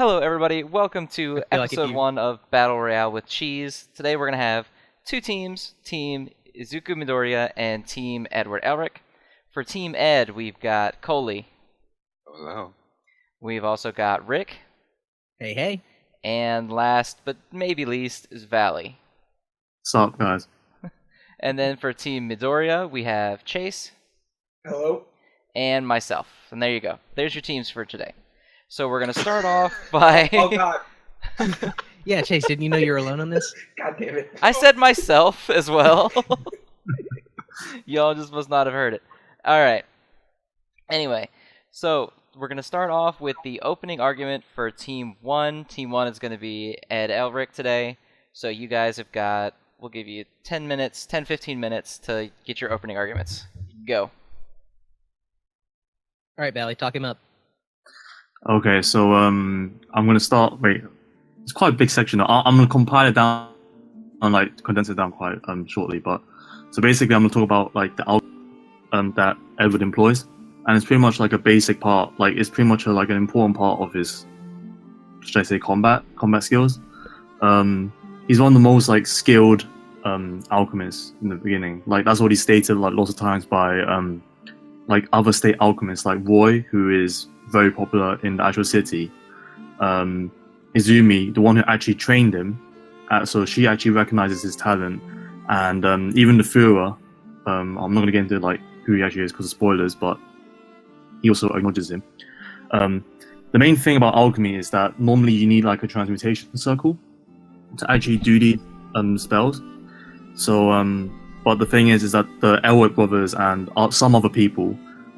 Hello, everybody. Welcome to feel like if episode you 1 of Battle Royale with Cheese. Today we're going to have two teams, Team Izuku Midoriya and Team Edward Elric. For Team Ed, we've got Coley. Hello. We've also got Rick. Hey, hey. And last, but maybe least, is Valley. What's up, guys? And then for Team Midoriya, we have Chase. Hello. And myself. And there you go. There's your teams for today. So we're going to start off by... Oh God. Yeah, Chase, didn't you know you were alone on this? God damn it. I said myself as well. Y'all just must not have heard it. Alright. Anyway, so we're going to start off with the opening argument for Team 1. Team 1 is going to be Ed Elric today. So you guys have got, we'll give you 10 minutes, 10-15 minutes to get your opening arguments. Go. All right, Bally, talk him up. Okay, so I'm gonna start. Wait, it's quite a big section. I'm gonna compile it down and like condense it down quite shortly. But so basically, I'm gonna talk about like the algorithm that Edward employs, and it's pretty much like a basic part. Like it's pretty much like an important part of his, should I say, combat skills. He's one of the most like skilled alchemists in the beginning. Like that's what he stated like lots of times by like other state alchemists like Roy, who is very popular in the actual city. Izumi, the one who actually trained him, so she actually recognizes his talent, and even the Führer, I'm not going to get into like who he actually is because of spoilers, but he also acknowledges him. The main thing about alchemy is that normally you need like a transmutation circle to actually do these spells. So, but the thing is that the Elric brothers and some other people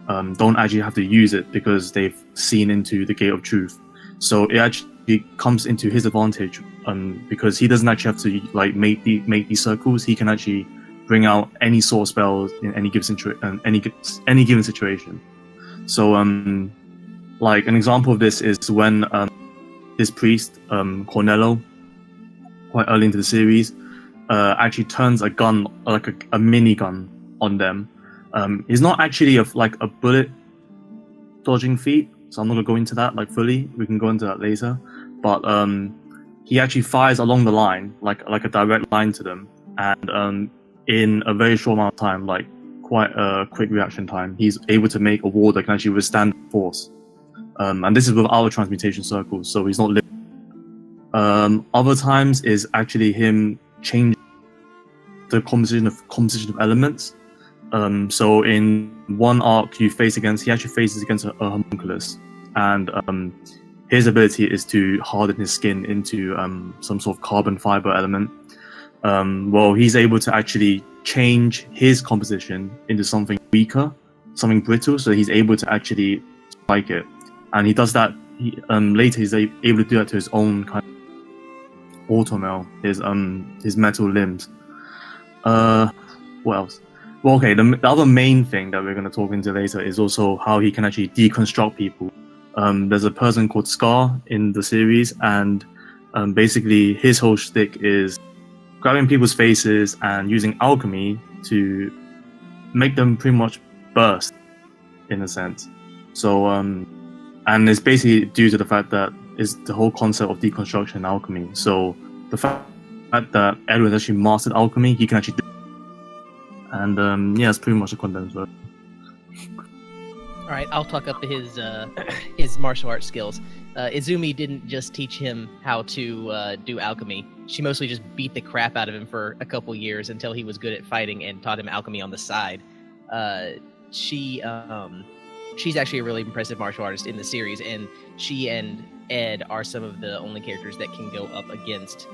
don't actually have to use it because they've seen into the gate of truth. So it actually comes into his advantage because he doesn't actually have to like make these circles. He can actually bring out any sort of spells in any given situation. So like an example of this is when his priest Cornello, quite early into the series, actually turns a gun, like a mini gun, on them. It's not actually like a bullet dodging feat, so I'm not gonna go into that like fully. We can go into that later. But he actually fires along the line, like a direct line to them, and in a very short amount of time, like quite a quick reaction time, he's able to make a wall that can actually withstand force. And this is without a transmutation circle, so he's not. Other times is actually him changing the composition of elements. So in one arc he actually faces against a homunculus, and his ability is to harden his skin into some sort of carbon fiber element. Well, he's able to actually change his composition into something weaker, something brittle, so he's able to actually strike it. And he does that. Later he's able to do that to his own kind of automail, his metal limbs. What else? Well, okay, the other main thing that we're going to talk into later is also how he can actually deconstruct people. There's a person called Scar in the series, and basically his whole shtick is grabbing people's faces and using alchemy to make them pretty much burst, in a sense. So, and it's basically due to the fact that it's the whole concept of deconstruction in alchemy. So the fact that Edward actually mastered alchemy, he can actually do. And yeah, it's pretty much a condensed version. All right, I'll talk up his martial arts skills. Izumi didn't just teach him how to do alchemy. She mostly just beat the crap out of him for a couple years until he was good at fighting and taught him alchemy on the side. She's actually a really impressive martial artist in the series, and she and Ed are some of the only characters that can go up against,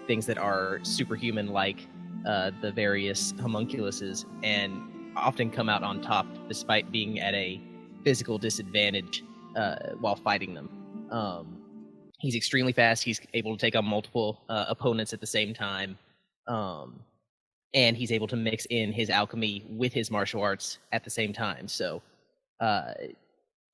things that are superhuman, like the various homunculuses, and often come out on top despite being at a physical disadvantage while fighting them. He's extremely fast. He's able to take on multiple opponents at the same time, and he's able to mix in his alchemy with his martial arts at the same time. So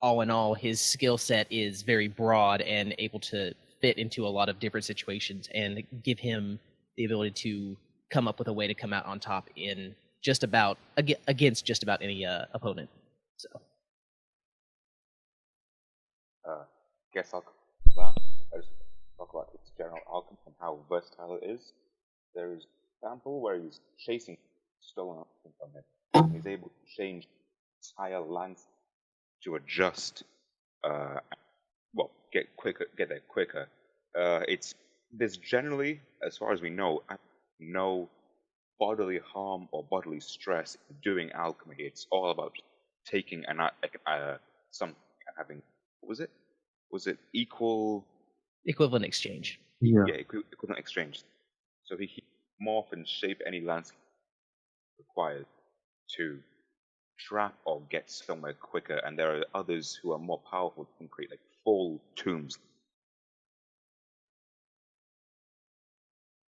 all in all, his skill set is very broad and able to fit into a lot of different situations and give him the ability to come up with a way to come out on top in against just about any opponent. So Guess I'll last, I just talk about its general alchemy and how versatile it is. There is an example where he's chasing stolen item from him, and he's able to change the entire landscape to adjust, get there quicker. There's generally, as far as we know, no bodily harm or bodily stress in doing alchemy. It's all about taking having, what was it? Was it equal? Equivalent exchange. Yeah. Yeah, equivalent exchange. So he can morph and shape any landscape required to trap or get somewhere quicker, and there are others who are more powerful who can create like full tombs.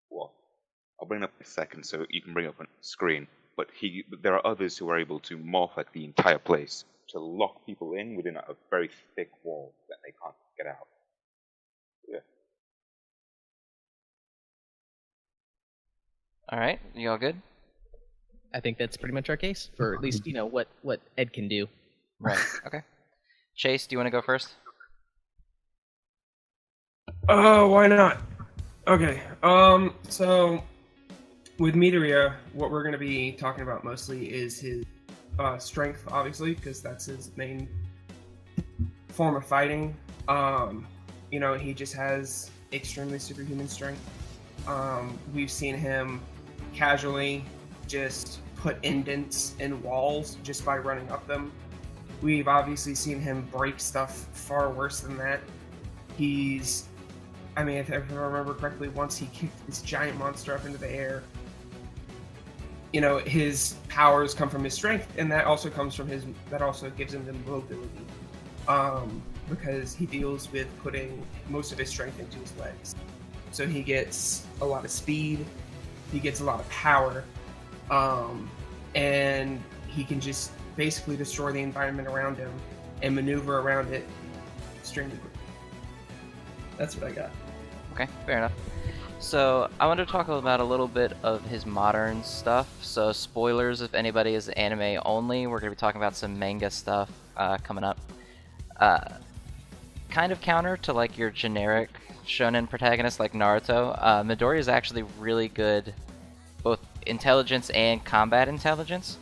Well, I'll bring it up in a second so you can bring it up on screen. But there are others who are able to morph like the entire place to lock people in within a very thick wall that they can't get out. Yeah. All right, you all good? I think that's pretty much our case, for at least what Ed can do. Right. Okay. Chase, do you want to go first? Why not? Okay. So with Midoriya, what we're going to be talking about mostly is his strength, obviously, because that's his main form of fighting. He just has extremely superhuman strength. We've seen him casually just put indents in walls just by running up them. We've obviously seen him break stuff far worse than that. If I remember correctly, once he kicked this giant monster up into the air. His powers come from his strength, and that also gives him the mobility. Because he deals with putting most of his strength into his legs. So he gets a lot of speed, he gets a lot of power, and he can just basically destroy the environment around him and maneuver around it extremely quickly. That's what I got. Okay, fair enough. So I want to talk about a little bit of his modern stuff. So spoilers if anybody is anime only. We're going to be talking about some manga stuff coming up. Kind of counter to like your generic shonen protagonist like Naruto, Midoriya is actually really good, both intelligence and combat intelligence.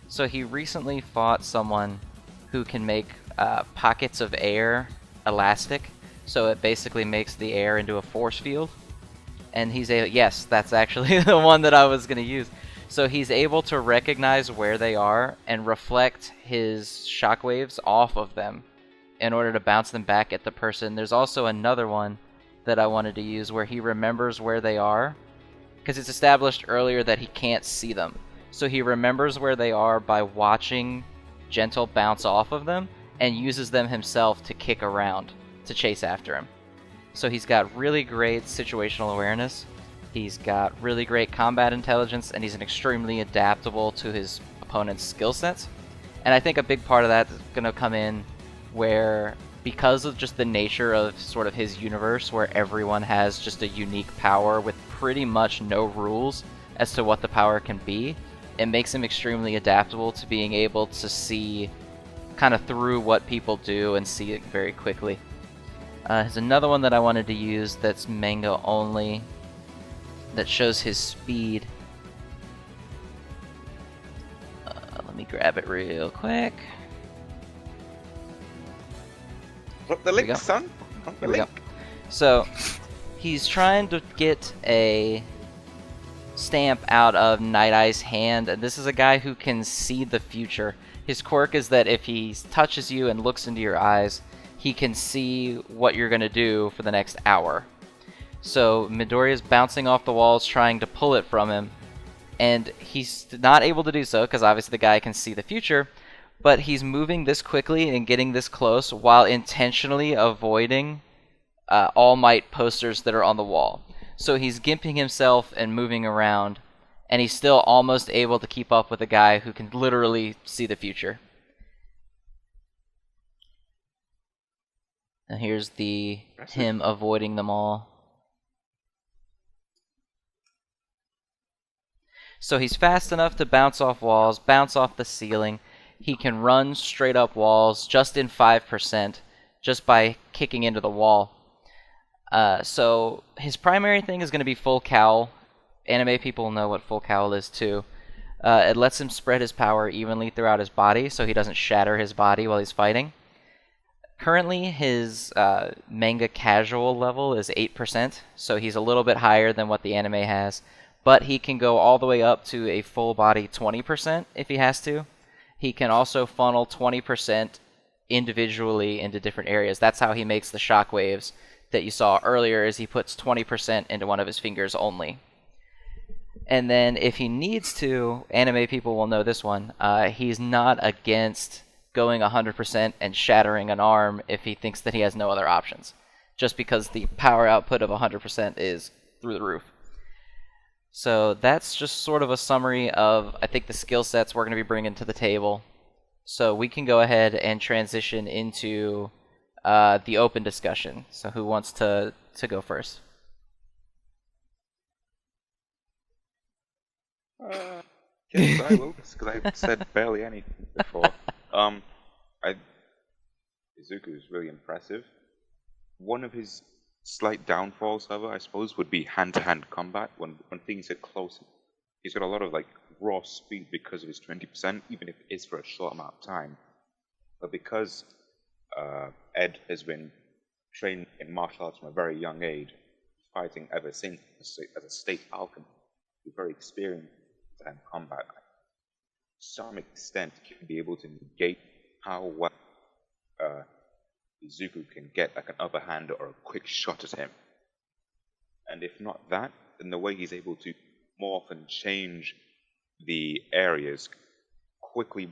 So he recently fought someone who can make pockets of air elastic, so it basically makes the air into a force field. And yes, that's actually the one that I was going to use. So he's able to recognize where they are and reflect his shockwaves off of them in order to bounce them back at the person. There's also another one that I wanted to use where he remembers where they are, because it's established earlier that he can't see them. So he remembers where they are by watching Gentle bounce off of them and uses them himself to kick around to chase after him. So he's got really great situational awareness, he's got really great combat intelligence, and he's extremely adaptable to his opponent's skill sets. And I think a big part of that is going to come in where, because of just the nature of sort of his universe, where everyone has just a unique power with pretty much no rules as to what the power can be, it makes him extremely adaptable to being able to see kind of through what people do and see it very quickly. There's another one that I wanted to use that's manga only, that shows his speed. Let me grab it real quick. Drop the link, son. Drop the Here we go. link. So he's trying to get a stamp out of Night Eye's hand, and this is a guy who can see the future. His quirk is that if he touches you and looks into your eyes, he can see what you're going to do for the next hour. So Midoriya's bouncing off the walls trying to pull it from him, and he's not able to do so because obviously the guy can see the future, but he's moving this quickly and getting this close while intentionally avoiding All Might posters that are on the wall. So he's gimping himself and moving around, and he's still almost able to keep up with a guy who can literally see the future. And here's him avoiding them all. So he's fast enough to bounce off walls, bounce off the ceiling. He can run straight up walls just in 5%, just by kicking into the wall. So his primary thing is going to be full cowl. Anime people know what full cowl is too. It lets him spread his power evenly throughout his body, so he doesn't shatter his body while he's fighting. Currently, his manga casual level is 8%, so he's a little bit higher than what the anime has, but he can go all the way up to a full body 20% if he has to. He can also funnel 20% individually into different areas. That's how he makes the shockwaves that you saw earlier, is he puts 20% into one of his fingers only. And then if he needs to, anime people will know this one, he's not against going 100% and shattering an arm if he thinks that he has no other options, just because the power output of 100% is through the roof. So that's just sort of a summary of, I think, the skill sets we're going to be bringing to the table. So we can go ahead and transition into the open discussion. So who wants to go first? Yes, I will, because I've said barely anything before. Izuku is really impressive. One of his slight downfalls, however, I suppose, would be hand-to-hand combat. When things get close, he's got a lot of raw speed because of his 20%, even if it is for a short amount of time. But because Ed has been trained in martial arts from a very young age, fighting ever since as a state alchemist, he's very experienced in combat. To some extent, he can be able to negate how well Izuku can get an upper hand or a quick shot at him. And if not that, then the way he's able to morph and change the areas, quickly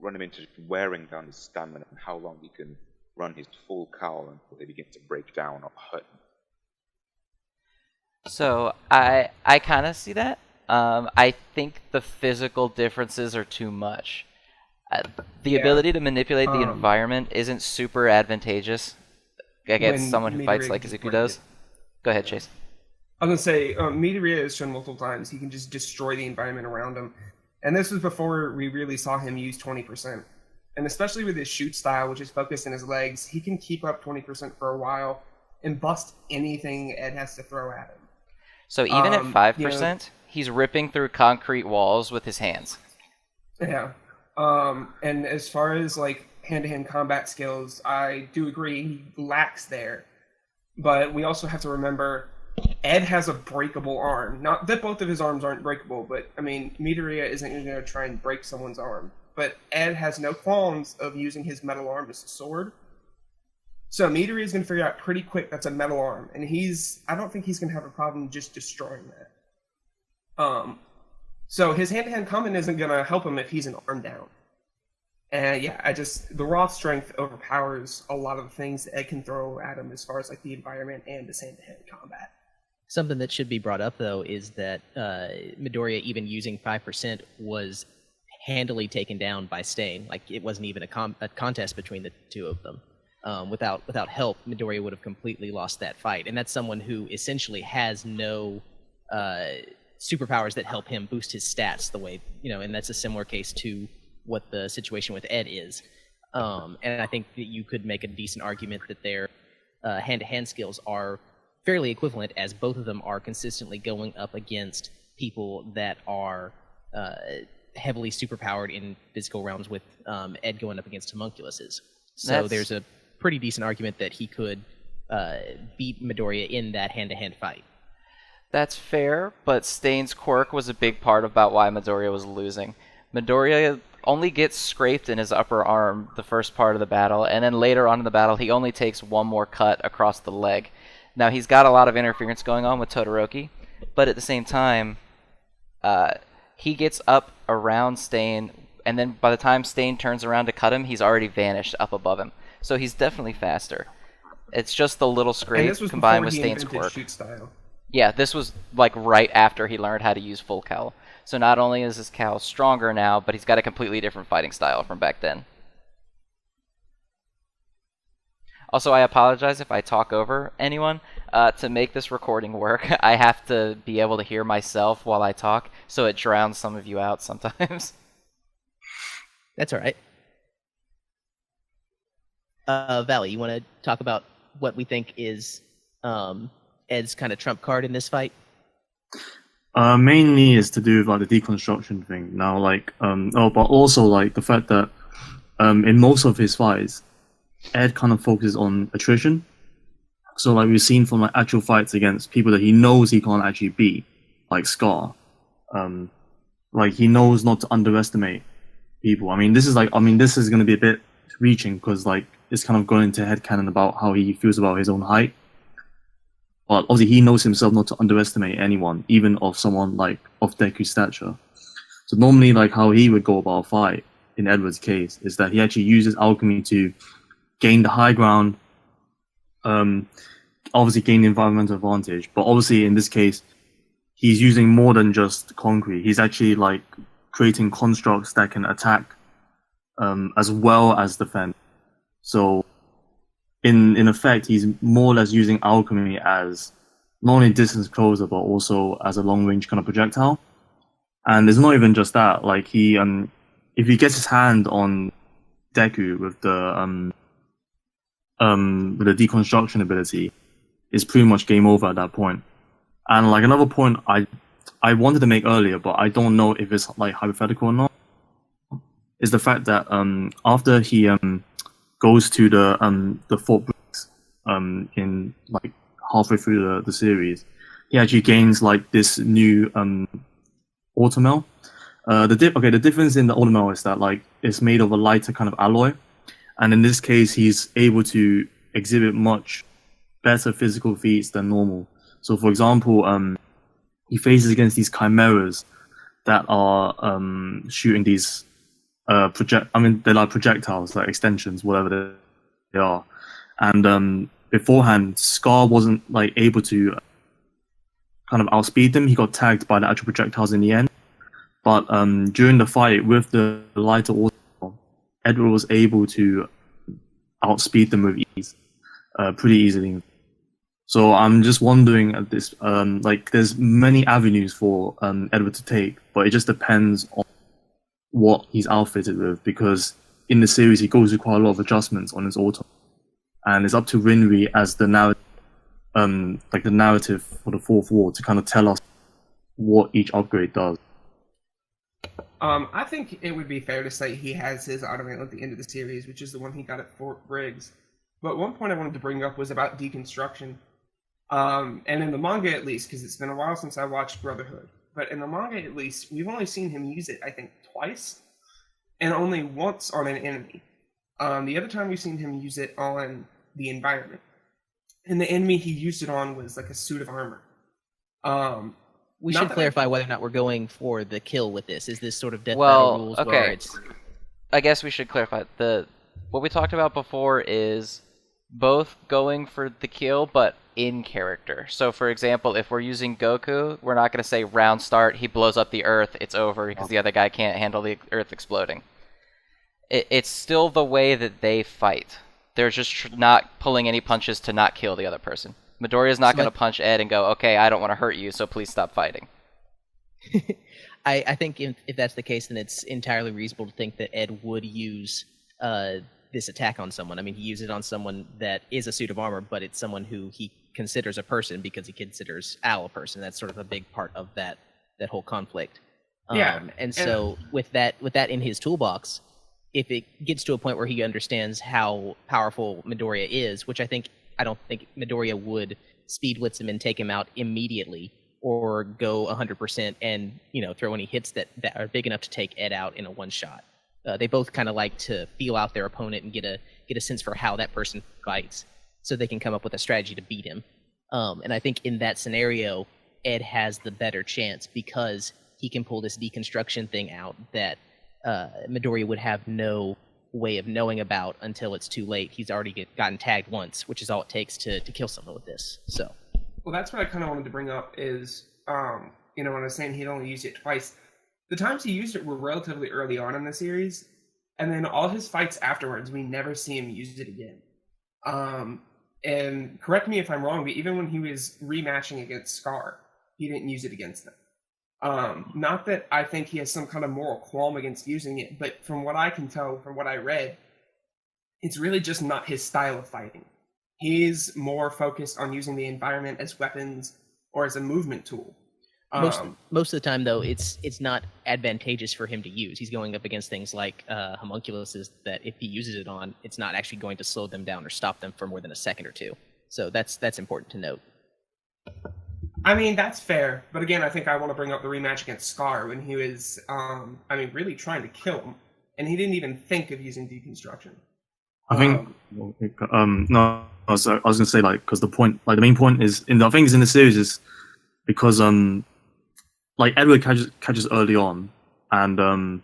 run him into wearing down his stamina and how long he can run his full cowl until they begin to break down or hurt him. So I kind of see that. I think the physical differences are too much. The ability to manipulate the environment isn't super advantageous against someone who fights like Izuku does. Go ahead, Chase. I was going to say, Midoriya has shown multiple times he can just destroy the environment around him. And this was before we really saw him use 20%. And especially with his shoot style, which is focused in his legs, he can keep up 20% for a while and bust anything Ed has to throw at him. So even at 5%, he's ripping through concrete walls with his hands. Yeah. And as far as hand-to-hand combat skills, I do agree he lacks there. But we also have to remember Ed has a breakable arm. Not that both of his arms aren't breakable, but I mean, Midoriya isn't going to try and break someone's arm. But Ed has no qualms of using his metal arm as a sword. So Midoriya is going to figure out pretty quick that's a metal arm, and I don't think he's going to have a problem just destroying that. So his hand-to-hand combat isn't going to help him if he's an arm down. And yeah, the raw strength overpowers a lot of the things that Ed can throw at him as far as the environment and his hand-to-hand combat. Something that should be brought up, though, is that Midoriya, even using 5%, was handily taken down by Stain. It wasn't even a contest between the two of them. Without help, Midoriya would have completely lost that fight. And that's someone who essentially has no superpowers that help him boost his stats the way, and that's a similar case to what the situation with Ed is. And I think that you could make a decent argument that their hand-to-hand skills are fairly equivalent, as both of them are consistently going up against people that are heavily superpowered in physical realms, with Ed going up against homunculuses. So there's a pretty decent argument that he could beat Midoriya in that hand-to-hand fight. That's fair, but Stain's quirk was a big part about why Midoriya was losing. Midoriya only gets scraped in his upper arm the first part of the battle, and then later on in the battle he only takes one more cut across the leg. Now he's got a lot of interference going on with Todoroki, but at the same time, he gets up around Stain, and then by the time Stain turns around to cut him, he's already vanished up above him. So he's definitely faster. It's just the little scrape combined with Stain's quirk. Shoot style. Yeah, this was right after he learned how to use full cowl. So not only is his cowl stronger now, but he's got a completely different fighting style from back then. Also, I apologize if I talk over anyone. To make this recording work, I have to be able to hear myself while I talk, so it drowns some of you out sometimes. That's all right. Valley, you want to talk about what we think is Ed's kind of trump card in this fight? Mainly is to do with like the deconstruction thing. Now, like, but also like the fact that in most of his fights, Ed kind of focuses on attrition. So like we've seen from like actual fights against people that he knows he can't actually beat, like Scar. Like he knows not to underestimate people. I mean, this is going to be a bit reaching because like it's kind of going into headcanon about how he feels about his own height. But obviously he knows himself not to underestimate anyone, even of someone like of Deku's stature. So normally like how he would go about a fight in Edward's case is that he actually uses alchemy to gain the high ground, obviously gain the environmental advantage. But obviously in this case, he's using more than just concrete. He's actually like creating constructs that can attack as well as defend. So in effect, he's more or less using alchemy as not only distance closer, but also as a long range kind of projectile. And it's not even just that. Like he, if he gets his hand on Deku with the deconstruction ability, it's pretty much game over at that point. And like another point I wanted to make earlier, but I don't know if it's like hypothetical or not, is the fact that after he goes to the Fort Briggs in like halfway through the series, he actually gains like this new automel. The difference in the automel is that like it's made of a lighter kind of alloy, and in this case he's able to exhibit much better physical feats than normal. So for example, he faces against these chimeras that are shooting these they're like projectiles, like extensions, whatever they are. And beforehand, Scar wasn't like able to kind of outspeed them. He got tagged by the actual projectiles in the end. But during the fight with the lighter auto, Edward was able to outspeed them with ease, pretty easily. So I'm just wondering at this, like there's many avenues for Edward to take, but it just depends on what he's outfitted with, because in the series he goes through quite a lot of adjustments on his auto, and it's up to Rinri as the narrative for the fourth wall to kind of tell us what each upgrade does. I think it would be fair to say he has his automail at the end of the series, which is the one he got at Fort Briggs. But one point I wanted to bring up was about deconstruction. And in the manga at least, because it's been a while since I watched Brotherhood, but in the manga at least, we've only seen him use it, I think, twice, and only once on an enemy. The other time we've seen him use it on the environment. And the enemy he used it on was like a suit of armor. We should clarify whether or not we're going for the kill with this. Is this sort of death Well, battle rules okay. where it's... I guess we should clarify. What we talked about before is both going for the kill, but in character. So, for example, if we're using Goku, we're not going to say round start, he blows up the Earth, it's over, because the other guy can't handle the Earth exploding. It's still the way that they fight. They're just not pulling any punches to not kill the other person. Midoriya's not going to punch Ed and go, okay, I don't want to hurt you, so please stop fighting. I think if that's the case, then it's entirely reasonable to think that Ed would use this attack on someone. I mean, he used it on someone that is a suit of armor, but it's someone who he considers a person because he considers Al a person. That's sort of a big part of that whole conflict. And so with that in his toolbox, if it gets to a point where he understands how powerful Midoriya is, which I don't think Midoriya would speed blitz him and take him out immediately, or go 100% and throw any hits that are big enough to take Ed out in a one shot. They both kind of like to feel out their opponent and get a sense for how that person fights, so they can come up with a strategy to beat him. And I think in that scenario, Ed has the better chance because he can pull this deconstruction thing out that Midoriya would have no way of knowing about until it's too late. He's already gotten tagged once, which is all it takes to kill someone with this. So, well, that's what I kind of wanted to bring up is, when I was saying he'd only used it twice, the times he used it were relatively early on in the series, and then all his fights afterwards, we never see him use it again. And correct me if I'm wrong, but even when he was rematching against Scar, he didn't use it against them. Not that I think he has some kind of moral qualm against using it, but from what I can tell, from what I read, it's really just not his style of fighting. He's more focused on using the environment as weapons or as a movement tool. Most of the time, though, it's not advantageous for him to use. He's going up against things like homunculuses that if he uses it on, it's not actually going to slow them down or stop them for more than a second or two. So that's important to note. I mean, that's fair. But again, I think I want to bring up the rematch against Scar when he was, really trying to kill him. And he didn't even think of using deconstruction. I think no. I was gonna say because the main point is in the series is because Edward catches early on, and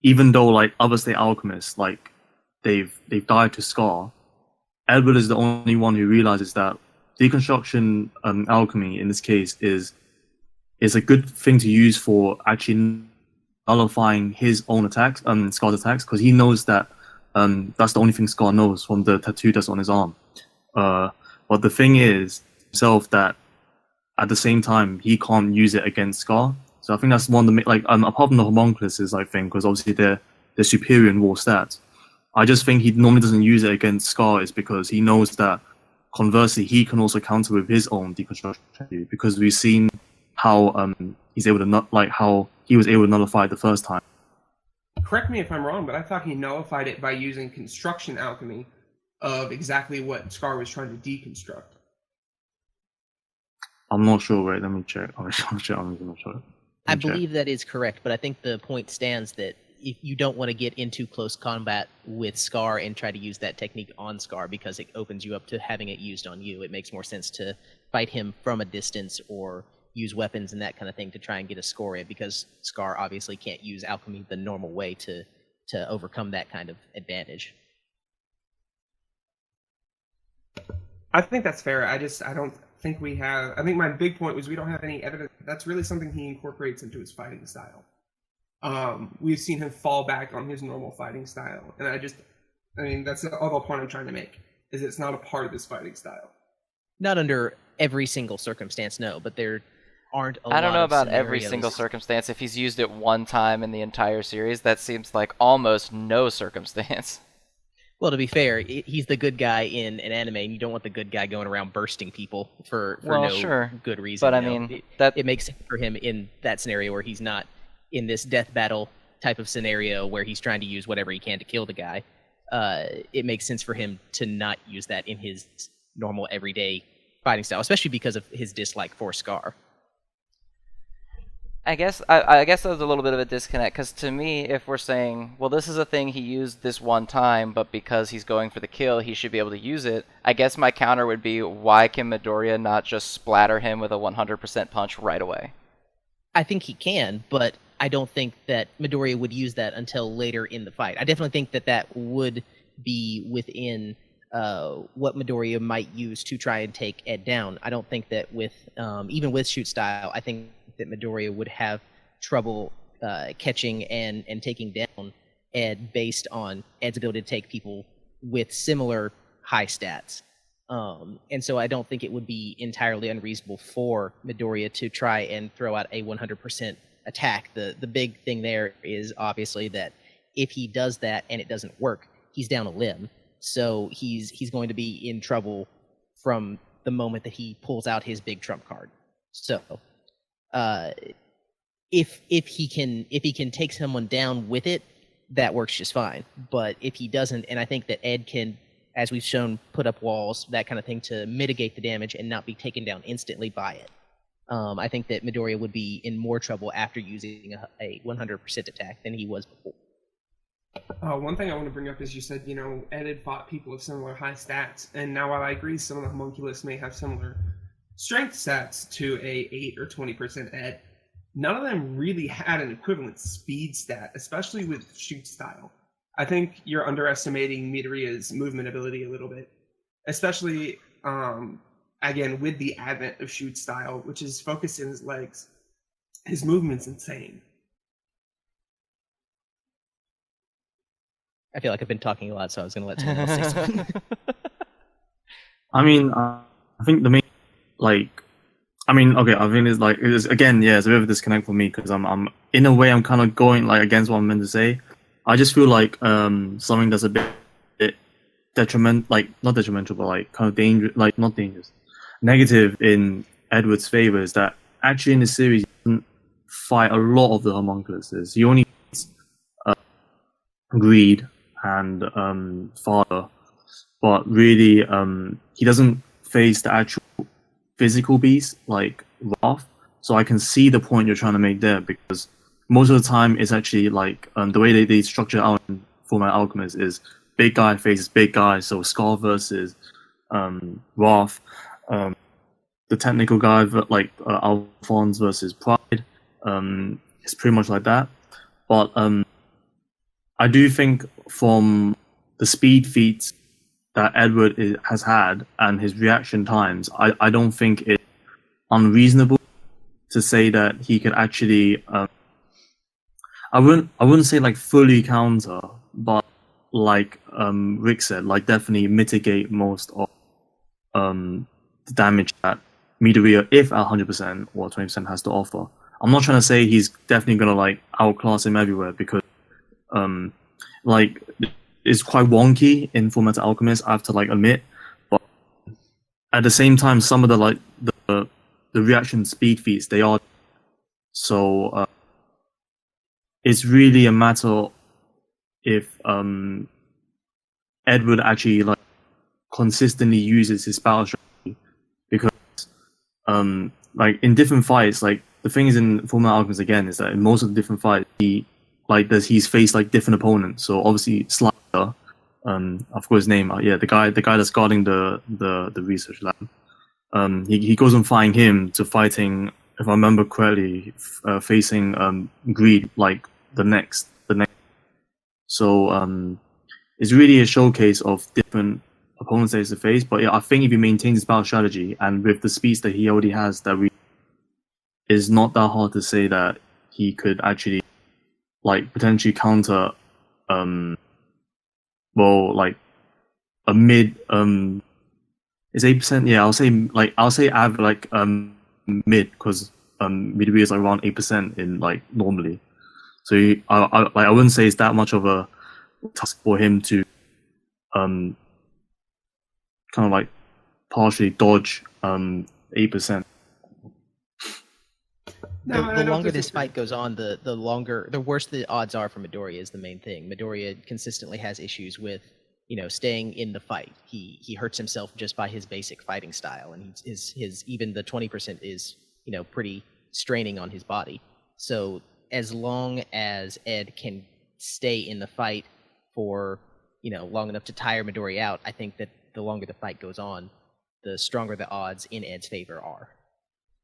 even though other state alchemists they've died to Scar, Edward is the only one who realizes that deconstruction alchemy in this case is a good thing to use for actually nullifying his own attacks, Scar's attacks, because he knows that that's the only thing Scar knows from the tattoo that's on his arm. But the thing is himself that at the same time he can't use it against Scar. So I think that's one of the apart from the homunculuses, I think, because obviously they're superior in raw stats. I just think he normally doesn't use it against Scar is because he knows that conversely he can also counter with his own deconstruction, because we've seen how he's able to how he was able to nullify it the first time. Correct me if I'm wrong, but I thought he nullified it by using construction alchemy of exactly what Scar was trying to deconstruct. I'm not sure. Wait, let me check. I'm not sure. I believe that is correct, but I think the point stands that if you don't want to get into close combat with Scar and try to use that technique on Scar because it opens you up to having it used on you, it makes more sense to fight him from a distance or use weapons and that kind of thing to try and get a score in, because Scar obviously can't use alchemy the normal way to overcome that kind of advantage. I think that's fair. I don't think we have... I think my big point was we don't have any evidence. That's really something he incorporates into his fighting style. We've seen him fall back on his normal fighting style. And that's the other point I'm trying to make, is it's not a part of his fighting style. Not under every single circumstance, no, but there aren't a lot of I don't know about scenarios. every single circumstance. If he's used it one time in the entire series, that seems like almost no circumstance. Well, to be fair, he's the good guy in an anime, and you don't want the good guy going around bursting people for no good reason. But I mean, it makes sense for him in that scenario where he's not in this death battle type of scenario where he's trying to use whatever he can to kill the guy. It makes sense for him to not use that in his normal everyday fighting style, especially because of his dislike for Scar. I guess there's a little bit of a disconnect, because to me, if we're saying, well, this is a thing he used this one time, but because he's going for the kill, he should be able to use it, I guess my counter would be, why can Midoriya not just splatter him with a 100% punch right away? I think he can, but I don't think that Midoriya would use that until later in the fight. I definitely think that would be within what Midoriya might use to try and take Ed down. I don't think that with even with shoot style, I think that Midoriya would have trouble catching and taking down Ed based on Ed's ability to take people with similar high stats. And so I don't think it would be entirely unreasonable for Midoriya to try and throw out a 100% attack. The big thing there is obviously that if he does that and it doesn't work, he's down a limb. So he's going to be in trouble from the moment that he pulls out his big trump card. So if he can take someone down with it, that works just fine. But if he doesn't, and I think that Ed can, as we've shown, put up walls, that kind of thing, to mitigate the damage and not be taken down instantly by it. I think that Midoriya would be in more trouble after using a 100% attack than he was before. One thing I want to bring up is you said, Ed had fought people with similar high stats, and now while I agree some of the homunculus may have similar strength stats to a 8 or 20% Ed, none of them really had an equivalent speed stat, especially with shoot style. I think you're underestimating Midoriya's movement ability a little bit, especially, again, with the advent of shoot style, which is focused in his legs. His movement's insane. I feel like I've been talking a lot, so I was going to let someone else say something. I mean, I think the main, okay, I think it's again, yeah, it's a bit of a disconnect for me, because I'm in a way, I'm kind of going, against what I'm meant to say. I just feel like something that's a bit not detrimental, but like kind of dangerous, like not dangerous, negative in Edward's favor is that actually in the series he doesn't fight a lot of the homunculuses. He only fights Greed and Father, but really he doesn't face the actual physical beast like Wrath. So I can see the point you're trying to make there, because most of the time it's actually like the way they structure out in Fullmetal Alchemist is big guy faces big guy. So Scar versus Wrath, the technical guy like Alphonse versus Pride. It's pretty much like that. But I do think from the speed feats that Edward has had and his reaction times, I don't think it's unreasonable to say that he could actually I wouldn't say like fully counter, but like Rick said, like definitely mitigate most of the damage that Midoriya, if at 100% or 20%, has to offer. I'm not trying to say he's definitely gonna like outclass him everywhere, because like it's quite wonky in Fullmetal Alchemist, I have to like admit, but at the same time some of the like the reaction speed feats, they are so it's really a matter if Edward actually like consistently uses his battle strategy, because like in different fights, like the thing is in Fullmetal Alchemist again is that in most of the different fights he's faced like different opponents. So obviously Slider, I forgot his name, the guy that's guarding the research lab, he goes on fighting him to fighting, if I remember correctly, facing Greed like the next. So it's really a showcase of different opponents that he has to face. But yeah, I think if he maintains his battle strategy and with the speeds that he already has, it's not that hard to say that he could actually like potentially counter like a mid is 8%. Yeah, I'll say average like mid, because Midoriya is like around 8% in like normally. So I wouldn't say it's that much of a task for him to kind of like partially dodge 8%. The longer this fight goes on, the worse the odds are for Midoriya is the main thing. Midoriya consistently has issues with, staying in the fight. He hurts himself just by his basic fighting style, and his even the 20% is, pretty straining on his body. So as long as Ed can stay in the fight for, long enough to tire Midoriya out, I think that the longer the fight goes on, the stronger the odds in Ed's favor are.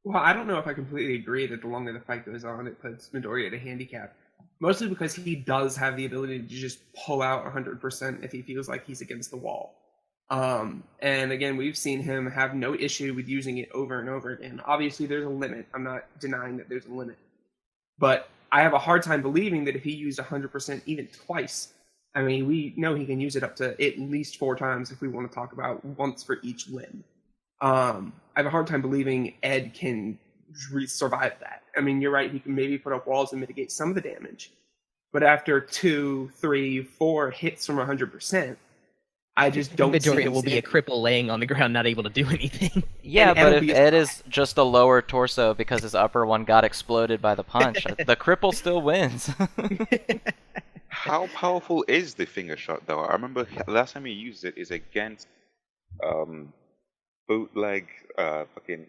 Well, I don't know if I completely agree that the longer the fight goes on, it puts Midoriya at a handicap. Mostly because he does have the ability to just pull out 100% if he feels like he's against the wall. And again, we've seen him have no issue with using it over and over again. Obviously, there's a limit. I'm not denying that there's a limit. But I have a hard time believing that if he used 100% even twice, I mean, we know he can use it up to at least 4 times if we want to talk about once for each limb. I have a hard time believing Ed can survive that. I mean, you're right, he can maybe put up walls and mitigate some of the damage. But after 2, 3, 4 hits from 100%, I just don't see Midoriya will be a cripple laying on the ground, not able to do anything. Yeah, but if Ed is just a lower torso because his upper one got exploded by the punch, the cripple still wins. How powerful is the finger shot, though? I remember last time he used it is against bootleg fucking.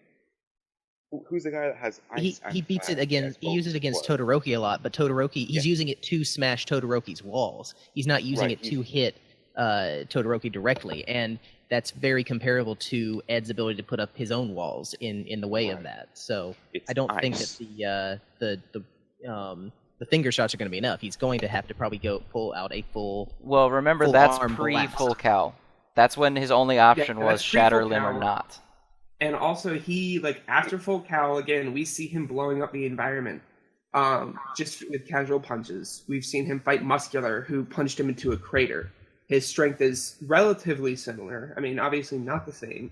Who's the guy that has ice? He beats it against. He uses it against Todoroki a lot, but Todoroki, he's using it to smash Todoroki's walls. He's not using it to hit Todoroki directly, and that's very comparable to Ed's ability to put up his own walls in the way of that. So I don't think that the finger shots are going to be enough. He's going to have to probably pull out a full. Well, remember that's pre-full Cal. That's when his only option was shatter limb or not. And also, he, like, after full Cal, again, we see him blowing up the environment just with casual punches. We've seen him fight Muscular, who punched him into a crater. His strength is relatively similar. I mean, obviously not the same.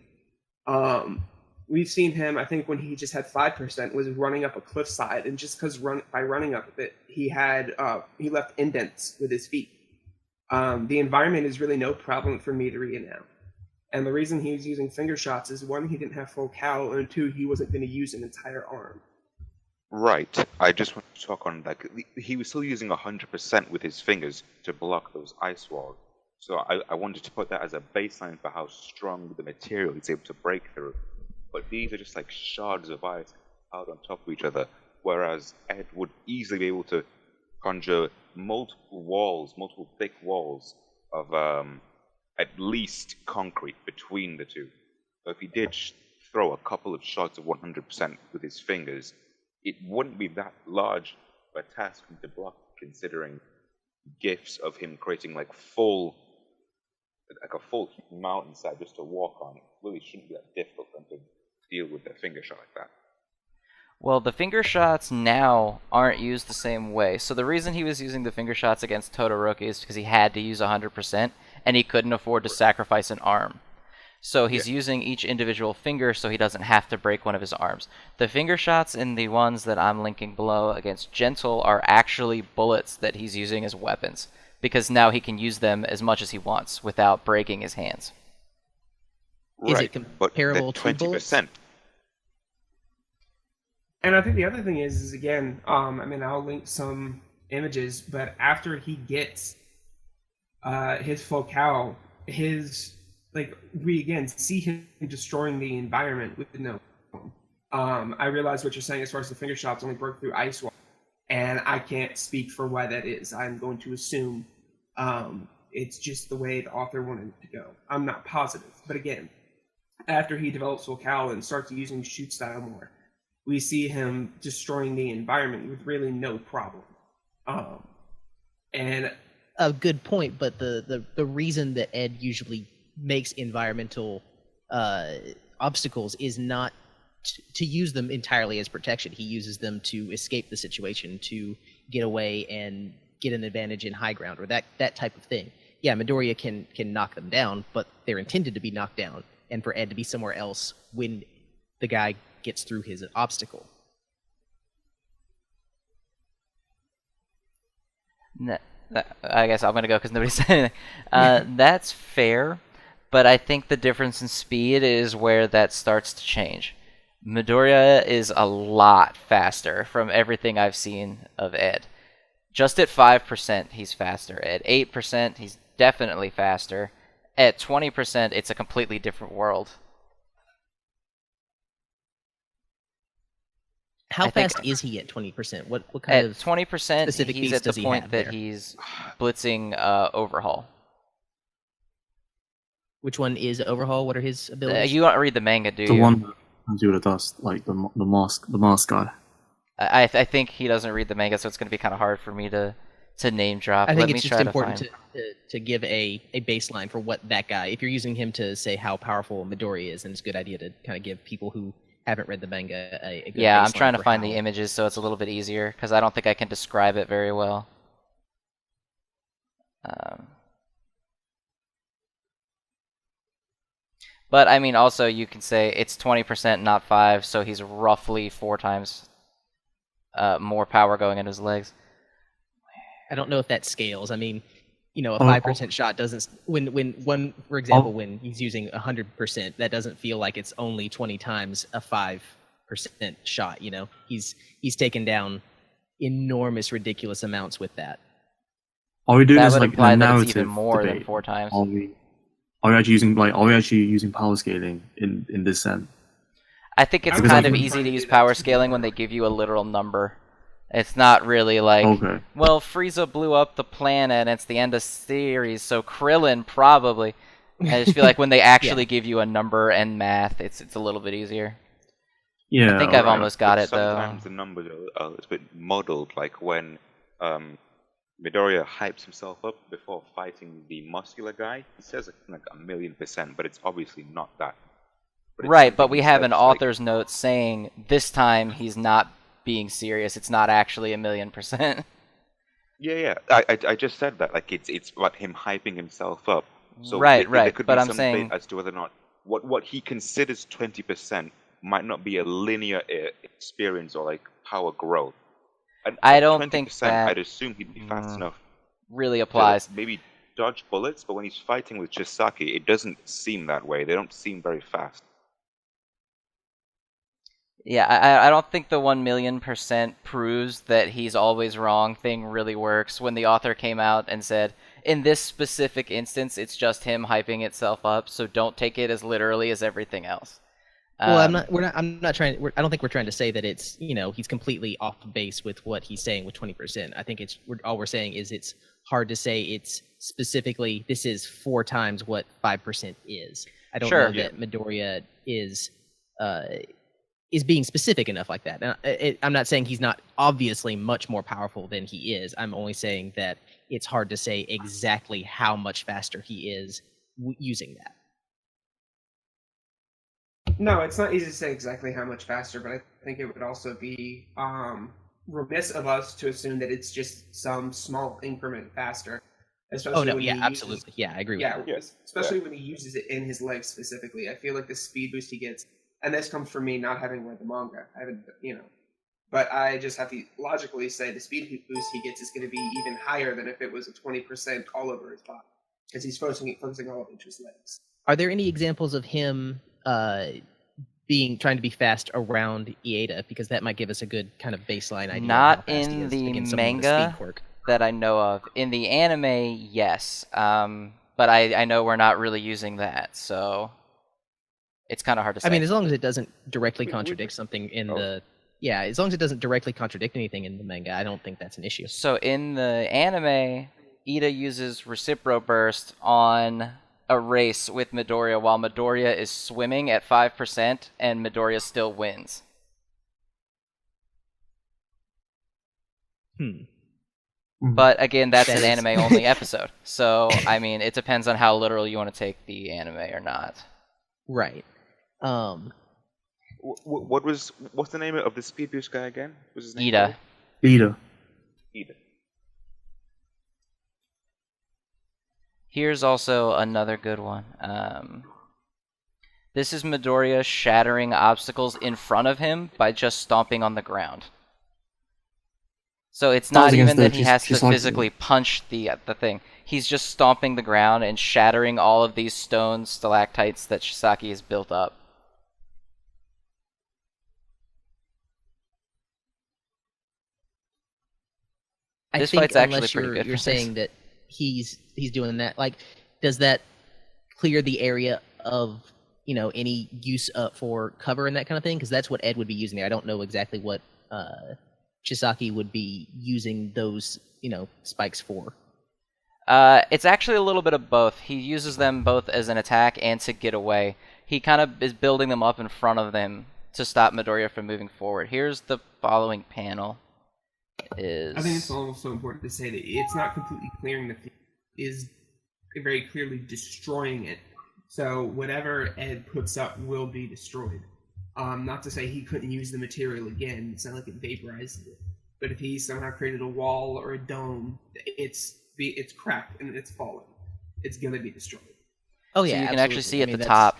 We've seen him, I think, when he just had 5%, was running up a cliffside, and just because by running up it, he left indents with his feet. The environment is really no problem for Midoriya now. And the reason he was using finger shots is one, he didn't have full cowl, and two, he wasn't going to use an entire arm. Right. I just want to talk on like he was still using 100% with his fingers to block those ice walls. So I wanted to put that as a baseline for how strong the material is able to break through. But these are just like shards of ice piled on top of each other, whereas Ed would easily be able to conjure multiple thick walls of at least concrete between the two. So if he did throw a couple of shots of 100% with his fingers, it wouldn't be that large a task to block, considering gifs of him creating like a full mountainside just to walk on. It really shouldn't be that difficult for him to deal with a finger shot like that. Well, the finger shots now aren't used the same way. So the reason he was using the finger shots against Todoroki is because he had to use 100%, and he couldn't afford to sacrifice an arm. So he's using each individual finger so he doesn't have to break one of his arms. The finger shots in the ones that I'm linking below against Gentle are actually bullets that he's using as weapons, because now he can use them as much as he wants without breaking his hands. Is it comparable to 20%? And I think the other thing is again, I'll link some images, but after he gets his full cowl, we again see him destroying the environment with the no. I realize what you're saying as far as the finger shots only broke through ice wall, and I can't speak for why that is. I'm going to assume it's just the way the author wanted it to go. I'm not positive, but again, after he develops full cowl and starts using shoot style more, we see him destroying the environment with really no problem. And a good point, but the reason that Ed usually makes environmental obstacles is not to use them entirely as protection. He uses them to escape the situation, to get away and get an advantage in high ground, or that type of thing. Yeah, Midoriya can knock them down, but they're intended to be knocked down, and for Ed to be somewhere else when the guy gets through his obstacle. I guess I'm going to go because nobody said anything. That's fair, but I think the difference in speed is where that starts to change. Midoriya is a lot faster from everything I've seen of Ed. Just at 5%, he's faster. At 8%, he's definitely faster. At 20%, it's a completely different world. How fast is he at 20%? What kind of 20%? Specific He's at the point that he's blitzing Overhaul. Which one is Overhaul? What are his abilities? You don't read the manga, do you? The one that comes with the dust, like the mask guy. I think he doesn't read the manga, so it's going to be kind of hard for me to name drop. I think it's just important to give a baseline for what that guy. If you're using him to say how powerful Midoriya is, then it's a good idea to kind of give people who haven't read the manga a good I'm trying to find the images so it's a little bit easier, because I don't think I can describe it very well. But I mean, also you can say it's 20%, not 5, so he's roughly 4 times more power going into his legs. I don't know if that scales. I mean, a 5% shot doesn't. For example, when he's using 100%, that doesn't feel like it's only 20 times a 5% shot. He's taken down enormous, ridiculous amounts with that. Are we doing that this would like imply in a that narrative it's even more debate? than 4 times. Are we actually using power scaling in this sense? I think it's kind of easy to use power scaling when they give you a literal number. It's not really like, well, Frieza blew up the planet and it's the end of series, so Krillin probably. I just feel like when they actually give you a number and math, it's a little bit easier. Yeah, I think I've almost got it, though. Sometimes the numbers are a little bit muddled, like when Midoriya hypes himself up before fighting the muscular guy. He says like 1,000,000%, but it's obviously not that. Right, but we have an author's note saying this time he's not being serious. It's not actually 1,000,000%. Yeah. I just said that. Like it's about him hyping himself up. So right. There could but be I'm some saying debate as to whether or not what he considers 20% might not be a linear experience or like power growth. And I don't think that I'd assume he'd be fast enough. Really applies. Maybe dodge bullets, but when he's fighting with Chisaki, it doesn't seem that way. They don't seem very fast. Yeah, I don't think the 1,000,000% proves that he's always wrong thing really works. When the author came out and said, in this specific instance, it's just him hyping itself up, so don't take it as literally as everything else. Well, I'm not trying. I don't think we're trying to say that it's he's completely off base with what he's saying with 20%. I think all we're saying is it's hard to say it's specifically this is 4 times what 5% is. I don't know that Midoriya is being specific enough like that. Now, I'm not saying he's not obviously much more powerful than he is. I'm only saying that it's hard to say exactly how much faster he is using that. No, it's not easy to say exactly how much faster, but I think it would also be remiss of us to assume that it's just some small increment faster. Especially absolutely. Yeah, I agree with you. Especially when he uses it in his legs specifically. I feel like the speed boost he gets, and this comes from me not having read the manga. I haven't, but I just have to logically say the speed boost he gets is going to be even higher than if it was a 20% all over his body, because he's focusing all over his legs. Are there any examples of him trying to be fast around Ieda, because that might give us a good kind of baseline idea. Not in the manga that I know of. In the anime, yes, but I know we're not really using that, so it's kind of hard to say. I mean, as long as it doesn't directly contradict something in as long as it doesn't directly contradict anything in the manga, I don't think that's an issue. So in the anime, Iida uses Recipro Burst on a race with Midoriya while Midoriya is swimming at 5% and Midoriya still wins. But again, that's an anime-only episode. So, I mean, it depends on how literal you want to take the anime or not. Right. What's the name of the speed boost guy again? What's his name? Iida. Here's also another good one. This is Midoriya shattering obstacles in front of him by just stomping on the ground. So it's not even that he has to physically punch the thing. He's just stomping the ground and shattering all of these stone stalactites that Chisaki has built up. This fight's actually pretty good. You're saying that he's doing that. Like, does that clear the area of any use for cover and that kind of thing? Because that's what Ed would be using there. I don't know exactly what Chisaki would be using those spikes for. It's actually a little bit of both. He uses them both as an attack and to get away. He kind of is building them up in front of them to stop Midoriya from moving forward. Here's the following panel. I think it's also important to say that it's not completely clearing the field. It is very clearly destroying it. So whatever Ed puts up will be destroyed. Not to say he couldn't use the material again. It's not like it vaporized it. But if he somehow created a wall or a dome, it's cracked and it's fallen. It's going to be destroyed. Oh yeah, so you can actually see at the top.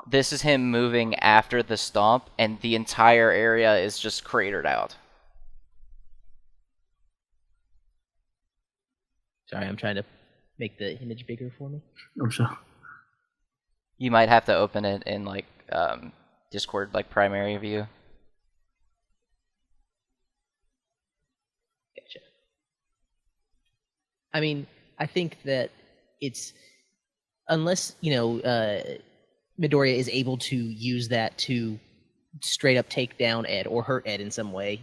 This is him moving after the stomp, and the entire area is just cratered out. Sorry, I'm trying to make the image bigger for me. I'm sure. You might have to open it in Discord primary view. Gotcha. I mean, I think that it's unless Midoriya is able to use that to straight up take down Ed or hurt Ed in some way.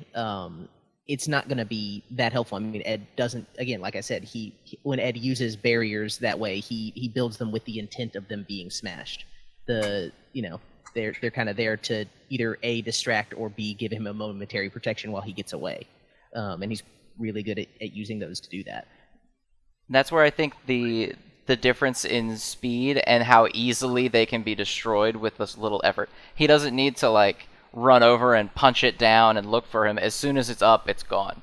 It's not going to be that helpful. I mean, Ed doesn't. Again, like I said, when Ed uses barriers that way, he builds them with the intent of them being smashed. They're kind of there to either A, distract, or B, give him a momentary protection while he gets away. And he's really good at using those to do that. That's where I think the difference in speed and how easily they can be destroyed with this little effort. He doesn't need to run over and punch it down and look for him. As soon as it's up, it's gone.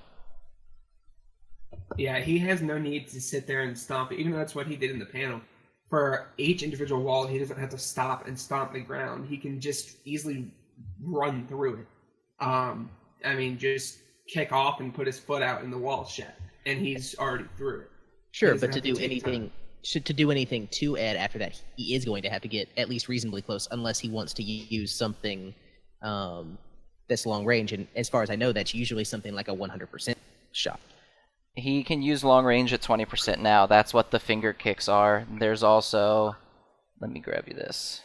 Yeah, he has no need to sit there and stomp it, even though that's what he did in the panel. For each individual wall, he doesn't have to stop and stomp the ground. He can just easily run through it. Just kick off and put his foot out in the wall and he's already through it. Sure, but to do anything to do anything to Ed after that, he is going to have to get at least reasonably close, unless he wants to use something that's long range. And as far as I know, that's usually something like a 100% shot. He can use long range at 20% now. That's what the finger kicks are. There's also, let me grab you this.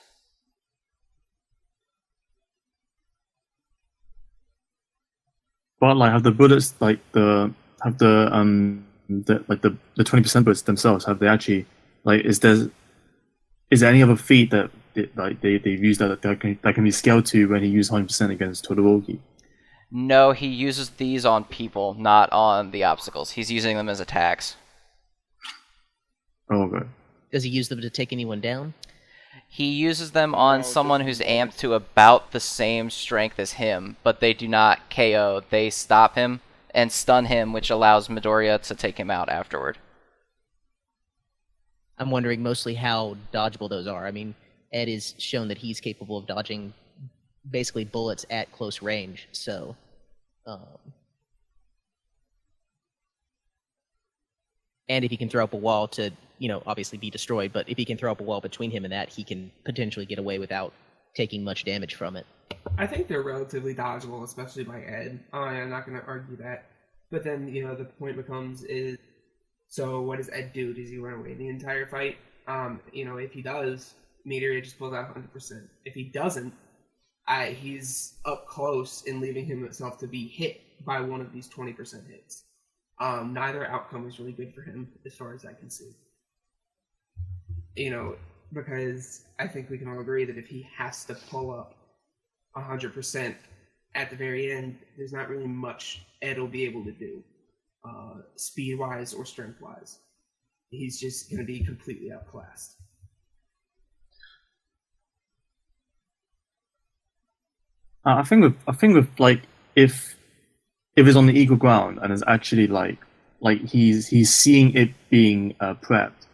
But like, have the bullets like the 20% bullets themselves? Have they actually like? Is there any other feat that they've used that can be scaled to when he used 100% against Todoroki? No, he uses these on people, not on the obstacles. He's using them as attacks. Oh, okay. Does he use them to take anyone down? He uses them on someone who's amped to about the same strength as him, but they do not KO. They stop him and stun him, which allows Midoriya to take him out afterward. I'm wondering mostly how dodgeable those are. I mean, Ed is shown that he's capable of dodging basically bullets at close range, so... And if he can throw up a wall to, obviously be destroyed, but if he can throw up a wall between him and that, he can potentially get away without taking much damage from it. I think they're relatively dodgeable, especially by Ed. I'm not going to argue that. But then, the point becomes so what does Ed do? Does he run away the entire fight? If he does, Midoriya just pulls out 100%. If he doesn't, he's up close and leaving himself to be hit by one of these 20% hits. Neither outcome is really good for him, as far as I can see. Because I think we can all agree that if he has to pull up 100% at the very end, there's not really much Ed will be able to do, speed-wise or strength-wise. He's just going to be completely outclassed. I think with like if it's on the equal ground and it's actually like he's seeing it being prepped,